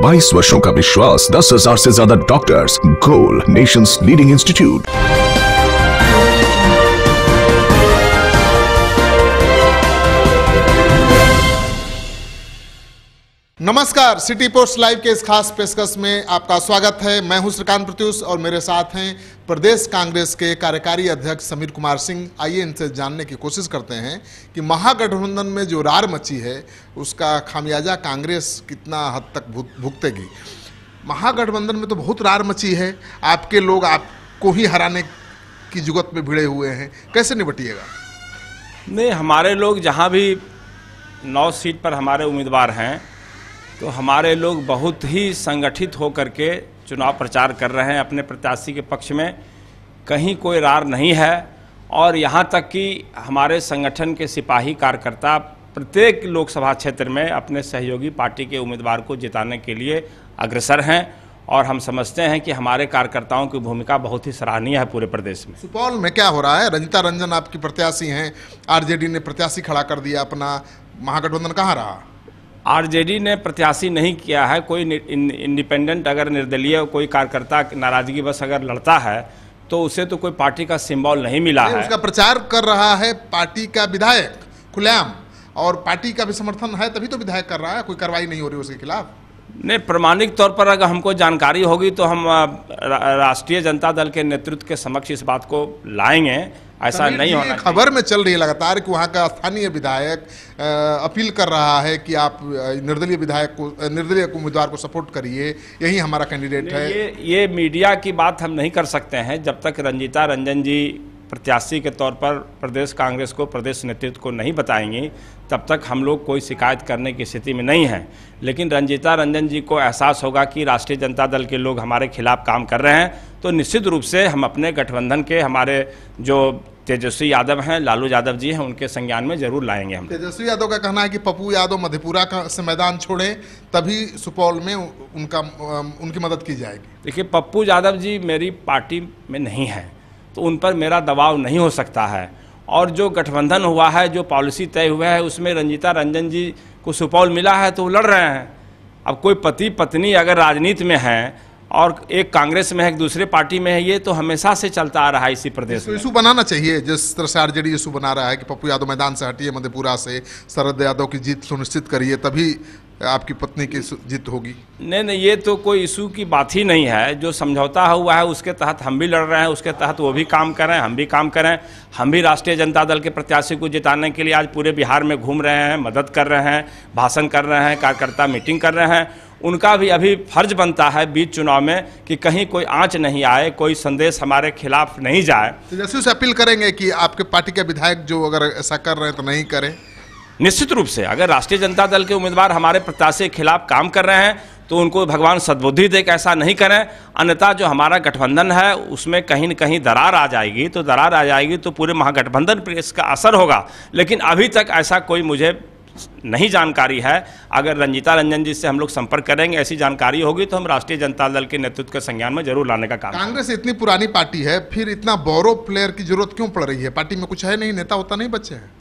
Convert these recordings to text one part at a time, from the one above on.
22 वर्षों का विश्वास, 10,000 से ज्यादा डॉक्टर्स। गोल, नेशंस लीडिंग इंस्टीट्यूट। नमस्कार, सिटी पोस्ट लाइव के इस खास पेशकश में आपका स्वागत है। मैं हूं श्रीकांत प्रत्युष और मेरे साथ हैं प्रदेश कांग्रेस के कार्यकारी अध्यक्ष समीर कुमार सिंह। आइए इनसे जानने की कोशिश करते हैं कि महागठबंधन में जो रार मची है उसका खामियाजा कांग्रेस कितना हद तक भुगतेगी। महागठबंधन में तो बहुत रार मची है, आपके लोग आपको ही हराने की जुगत में भिड़े हुए हैं, कैसे निपटिएगा? नहीं, हमारे लोग जहाँ भी 9 सीट पर हमारे उम्मीदवार हैं तो हमारे लोग बहुत ही संगठित होकर के चुनाव प्रचार कर रहे हैं अपने प्रत्याशी के पक्ष में। कहीं कोई रार नहीं है और यहाँ तक कि हमारे संगठन के सिपाही कार्यकर्ता प्रत्येक लोकसभा क्षेत्र में अपने सहयोगी पार्टी के उम्मीदवार को जिताने के लिए अग्रसर हैं और हम समझते हैं कि हमारे कार्यकर्ताओं की भूमिका बहुत ही सराहनीय है पूरे प्रदेश में। सुपौल में क्या हो रहा है? रंजिता रंजन आपकी प्रत्याशी हैं, आरजेडी ने प्रत्याशी खड़ा कर दिया अपना, महागठबंधन कहाँ रहा? आरजेडी ने प्रत्याशी नहीं किया है। कोई इंडिपेंडेंट अगर निर्दलीय कोई कार्यकर्ता नाराजगी बस अगर लड़ता है तो उसे तो कोई पार्टी का सिंबल नहीं मिला है। उसका प्रचार कर रहा है पार्टी का विधायक खुलेआम, और पार्टी का भी समर्थन है तभी तो विधायक कर रहा है, कोई कार्रवाई नहीं हो रही उसके खिलाफ। नहीं, प्रमाणिक तौर पर अगर हमको जानकारी होगी तो हम राष्ट्रीय जनता दल के नेतृत्व के समक्ष इस बात को लाएंगे। ऐसा नहीं होना। खबर में चल रही है लगातार कि वहाँ का स्थानीय विधायक अपील कर रहा है कि आप निर्दलीय उम्मीदवार को सपोर्ट करिए, यही हमारा कैंडिडेट है। ये मीडिया की बात हम नहीं कर सकते हैं। जब तक रंजिता रंजन जी प्रत्याशी के तौर पर प्रदेश कांग्रेस को, प्रदेश नेतृत्व को नहीं बताएंगी तब तक हम लोग कोई शिकायत करने की स्थिति में नहीं हैं। लेकिन रंजिता रंजन जी को एहसास होगा कि राष्ट्रीय जनता दल के लोग हमारे खिलाफ काम कर रहे हैं तो निश्चित रूप से हम अपने गठबंधन के हमारे जो तेजस्वी यादव हैं, लालू यादव जी हैं, उनके संज्ञान में जरूर लाएंगे हम। तेजस्वी यादव का कहना है कि पप्पू यादव मधेपुरा का से मैदान छोड़ें तभी सुपौल में उनकी मदद की जाएगी। देखिए, पप्पू यादव जी मेरी पार्टी में नहीं है तो उन पर मेरा दबाव नहीं हो सकता है, और जो गठबंधन हुआ है, जो पॉलिसी तय हुआ है उसमें रंजिता रंजन जी को सुपौल मिला है तो वो लड़ रहे हैं। अब कोई पति पत्नी अगर राजनीति में है और एक कांग्रेस में है, एक दूसरे पार्टी में है, ये तो हमेशा से चलता आ रहा है इसी प्रदेश में। इशू बनाना चाहिए जिस तरह से आरजेडी इशू बना रहा है कि पप्पू यादव मैदान से हटिए मधेपुरा से, शरद यादव की जीत सुनिश्चित करिए तभी आपकी पत्नी की जीत होगी। नहीं, ये तो कोई इशू की बात ही नहीं है। जो समझौता हुआ है उसके तहत हम भी लड़ रहे हैं, उसके तहत वो भी काम कर रहे हैं, हम भी काम कर रहे हैं। हम भी राष्ट्रीय जनता दल के प्रत्याशी को जिताने के लिए आज पूरे बिहार में घूम रहे हैं, मदद कर रहे हैं, भाषण कर रहे हैं, कार्यकर्ता मीटिंग कर रहे हैं। उनका भी अभी फर्ज बनता है बीच चुनाव में कि कहीं कोई आंच नहीं आए, कोई संदेश हमारे खिलाफ नहीं जाए। तेजस्वी से अपील करेंगे कि आपके पार्टी के विधायक जो अगर ऐसा कर रहे हैं तो नहीं करें। निश्चित रूप से अगर राष्ट्रीय जनता दल के उम्मीदवार हमारे प्रत्याशी के खिलाफ काम कर रहे हैं तो उनको भगवान सद्बुद्धि दे के ऐसा नहीं करें, अन्यथा जो हमारा गठबंधन है उसमें कहीं न कहीं दरार आ जाएगी। तो दरार आ जाएगी तो पूरे महागठबंधन पर इसका असर होगा। लेकिन अभी तक ऐसा कोई मुझे नहीं जानकारी है। अगर रंजिता रंजन जी से हम लोग संपर्क करेंगे, ऐसी जानकारी होगी तो हम राष्ट्रीय जनता दल के नेतृत्व के संज्ञान में जरूर लाने का काम। कांग्रेस इतनी पुरानी पार्टी है, फिर इतना बोरो प्लेयर की जरूरत क्यों पड़ रही है? पार्टी में कुछ है नहीं, नेता होता नहीं बच्चे हैं।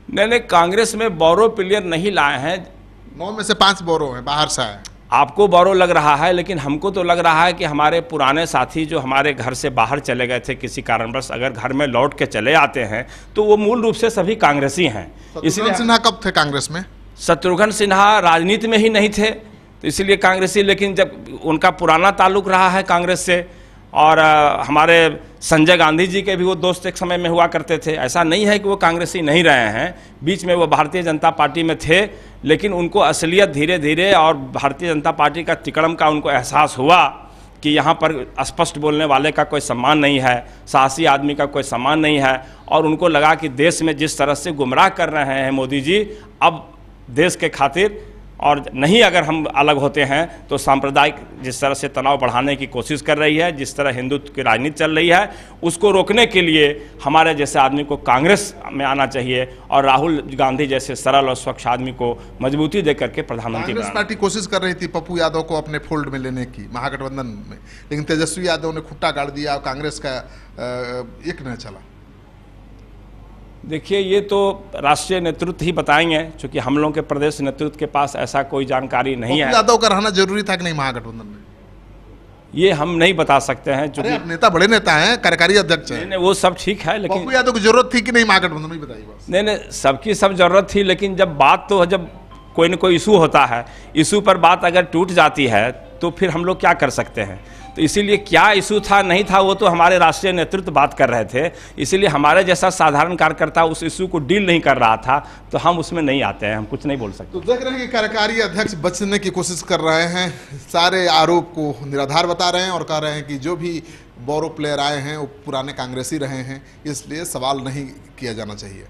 नहीं, कांग्रेस में बोरो प्लेयर नहीं लाए हैं। 9 में से 5 बोरो हैं, बाहर से आए। आपको बोरो लग रहा है, लेकिन हमको तो लग रहा है कि हमारे पुराने साथी जो हमारे घर से बाहर चले गए थे किसी कारणवश, अगर घर में लौट के चले आते हैं तो वो मूल रूप से सभी कांग्रेसी हैं। शत्रुघ्न सिन्हा कब थे कांग्रेस में? शत्रुघ्न सिन्हा राजनीति में ही नहीं थे तो इसलिए कांग्रेसी, लेकिन जब उनका पुराना ताल्लुक रहा है कांग्रेस से, और हमारे संजय गांधी जी के भी वो दोस्त एक समय में हुआ करते थे। ऐसा नहीं है कि वो कांग्रेसी नहीं रहे हैं, बीच में वो भारतीय जनता पार्टी में थे, लेकिन उनको असलियत धीरे धीरे और भारतीय जनता पार्टी का तिकड़म का उनको एहसास हुआ कि यहाँ पर स्पष्ट बोलने वाले का कोई सम्मान नहीं है, साहसी आदमी का कोई सम्मान नहीं है, और उनको लगा कि देश में जिस तरह से गुमराह कर रहे हैं मोदी जी, अब देश के खातिर और नहीं अगर हम अलग होते हैं तो सांप्रदायिक जिस तरह से तनाव बढ़ाने की कोशिश कर रही है, जिस तरह हिंदुत्व की राजनीति चल रही है, उसको रोकने के लिए हमारे जैसे आदमी को कांग्रेस में आना चाहिए और राहुल गांधी जैसे सरल और स्वच्छ आदमी को मजबूती देकर के प्रधानमंत्री। कांग्रेस पार्टी कोशिश कर रही थी पप्पू यादव को अपने फोल्ड में लेने की महागठबंधन में, लेकिन तेजस्वी यादव ने खुट्टा गाड़ दिया और कांग्रेस का एक न चला। देखिए, ये तो राष्ट्रीय नेतृत्व ही बताएंगे, क्योंकि हम लोगों के प्रदेश नेतृत्व के पास ऐसा कोई जानकारी नहीं है। यादव का रहना जरूरी था कि नहीं महागठबंधन में? ये हम नहीं बता सकते हैं, अरे आप नेता, बड़े नेता हैं, कार्यकारी अध्यक्ष हैं। नहीं, वो सब ठीक है, लेकिन पप्पू यादव की जरूरत थी कि नहीं महागठबंधन में, बताइए बस। नहीं, सबकी सब जरूरत थी, लेकिन जब बात तो जब कोई न कोई इशू होता है, इशू पर बात अगर टूट जाती है तो फिर हम लोग क्या कर सकते हैं। तो इसीलिए क्या इशू था नहीं था वो तो हमारे राष्ट्रीय नेतृत्व बात कर रहे थे, इसीलिए हमारे जैसा साधारण कार्यकर्ता उस इशू को डील नहीं कर रहा था, तो हम उसमें नहीं आते हैं, हम कुछ नहीं बोल सकते। तो देख रहे हैं कि कार्यकारी अध्यक्ष बचने की कोशिश कर रहे हैं, सारे आरोप को निराधार बता रहे हैं और कह रहे हैं कि जो भी बोरो प्लेयर आए हैं वो पुराने कांग्रेसी रहे हैं, इसलिए सवाल नहीं किया जाना चाहिए।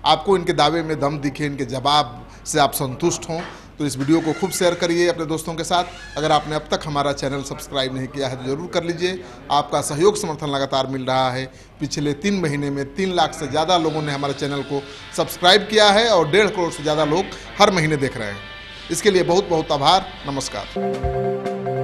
आपको इनके दावे में दम दिखे, इनके जवाब से आप संतुष्ट हों तो इस वीडियो को खूब शेयर करिए अपने दोस्तों के साथ। अगर आपने अब तक हमारा चैनल सब्सक्राइब नहीं किया है तो ज़रूर कर लीजिए। आपका सहयोग समर्थन लगातार मिल रहा है। पिछले 3 महीने में 3 लाख से ज़्यादा लोगों ने हमारे चैनल को सब्सक्राइब किया है और 1.5 करोड़ से ज़्यादा लोग हर महीने देख रहे हैं। इसके लिए बहुत बहुत आभार। नमस्कार।